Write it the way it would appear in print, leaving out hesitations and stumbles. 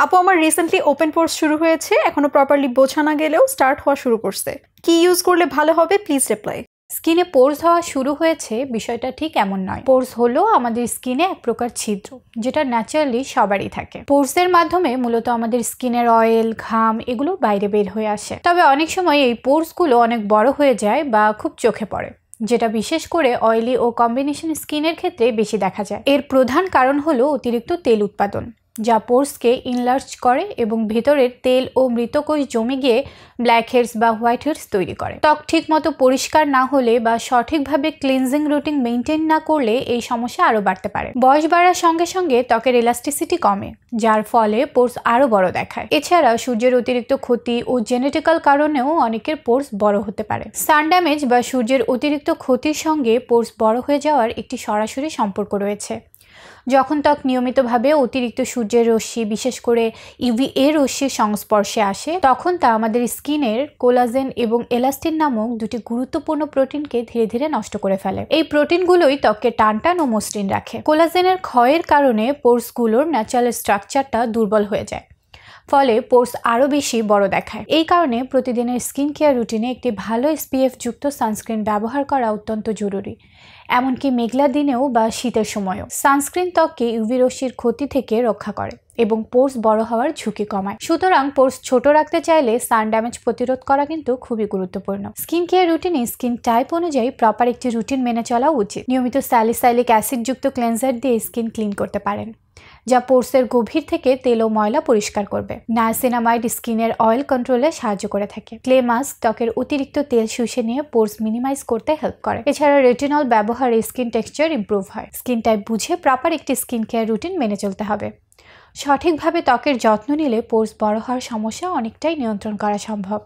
আপু আমার recently open পোর্স শুরু হয়েছে, এখনো প্রপারলি বোঝা না গেলেও স্টার্ট হওয়া শুরু করছে। কি ইউজ করলে ভালো হবে, প্লিজ রিপ্লাই। স্কিনে পোর্স হওয়া শুরু হয়েছে বিষয়টা ঠিক এমন নয়। পোর্স হলো আমাদের স্কিনে এক প্রকার ছিদ্র, যেটা ন্যাচারালি সবারই থাকে। পোর্সের মাধ্যমে মূলত আমাদের স্কিনের অয়েল, ঘাম এগুলো বাইরে বের হয়ে আসে। তবে অনেক সময় এই পোর্সগুলো অনেক বড় হয়ে যায় বা খুব চোখে পড়ে, যেটা বিশেষ করে অয়েলি ও কম্বিনেশন স্কিনের ক্ষেত্রে বেশি দেখা যায়। এর প্রধান কারণ হলো অতিরিক্ত তেল উৎপাদন, যা পোর্সকে ইনলার্জ করে এবং ভেতরের তেল ও মৃতকোষ জমে গিয়ে ব্ল্যাক হেডস বা হোয়াইট হেডস তৈরি করে। ত্বক ঠিক মতো পরিষ্কার না হলে বা সঠিকভাবে ক্লিনজিং রুটিন মেনটেন না করলে এই সমস্যা আরও বাড়তে পারে। বয়স বাড়ার সঙ্গে সঙ্গে ত্বকের ইলাস্টিসিটি কমে, যার ফলে পোর্স আরও বড় দেখায়। এছাড়া সূর্যের অতিরিক্ত ক্ষতি ও জেনেটিক্যাল কারণেও অনেকের পোর্স বড় হতে পারে। সান ড্যামেজ বা সূর্যের অতিরিক্ত ক্ষতির সঙ্গে পোর্স বড় হয়ে যাওয়ার একটি সরাসরি সম্পর্ক রয়েছে। যখন ত্বক নিয়মিতভাবে অতিরিক্ত সূর্যের রশ্মি, বিশেষ করে ইউভিএ রশ্মির সংস্পর্শে আসে, তখন তা আমাদের স্কিনের কোলাজেন এবং এলাস্টিন নামক দুটি গুরুত্বপূর্ণ প্রোটিনকে ধীরে ধীরে নষ্ট করে ফেলে। এই প্রোটিনগুলোই ত্বককে টানটান ও মসৃণ রাখে। কোলাজেনের ক্ষয়ের কারণে পোর্সগুলোর ন্যাচারাল স্ট্রাকচারটা দুর্বল হয়ে যায়, ফলে পোর্স আরও বেশি বড় দেখায়। এই কারণে প্রতিদিনের স্কিন কেয়ার রুটিনে একটি ভালো SPF যুক্ত সানস্ক্রিন ব্যবহার করা অত্যন্ত জরুরি, এমনকি মেঘলা দিনেও বা শীতের সময়ও। সানস্ক্রিন ত্বককে ইউভি রশ্মির ক্ষতি থেকে রক্ষা করে এবং পোর্স বড় হওয়ার ঝুঁকি কমায়। সুতরাং পোর্স ছোট রাখতে চাইলে সান ড্যামেজ প্রতিরোধ করা কিন্তু খুবই গুরুত্বপূর্ণ। স্কিন কেয়ার রুটিনে স্কিন টাইপ অনুযায়ী প্রপার একটি রুটিন মেনে চলা উচিত। নিয়মিত স্যালিসাইলিক অ্যাসিড যুক্ত ক্লেনজার দিয়ে স্কিন ক্লিন করতে পারেন, যা পোর্সের গভীর থেকে তেল ও ময়লা পরিষ্কার করবে। নায়াসিনামাইড স্কিনের অয়েল কন্ট্রোলে সাহায্য করে থাকে। ক্লে মাস্ক ত্বকের অতিরিক্ত তেল শুষে নিয়ে পোর্স মিনিমাইজ করতে হেল্প করে। এছাড়া রেটিনল ব্যবহারে স্কিন টেক্সচার ইমপ্রুভ হয়। স্কিন টাইপ বুঝে প্রপার একটি স্কিন কেয়ার রুটিন মেনে চলতে হবে। সঠিকভাবে ত্বকের যত্ন নিলে পোর্স বড় হওয়ার সমস্যা অনেকটাই নিয়ন্ত্রণ করা সম্ভব।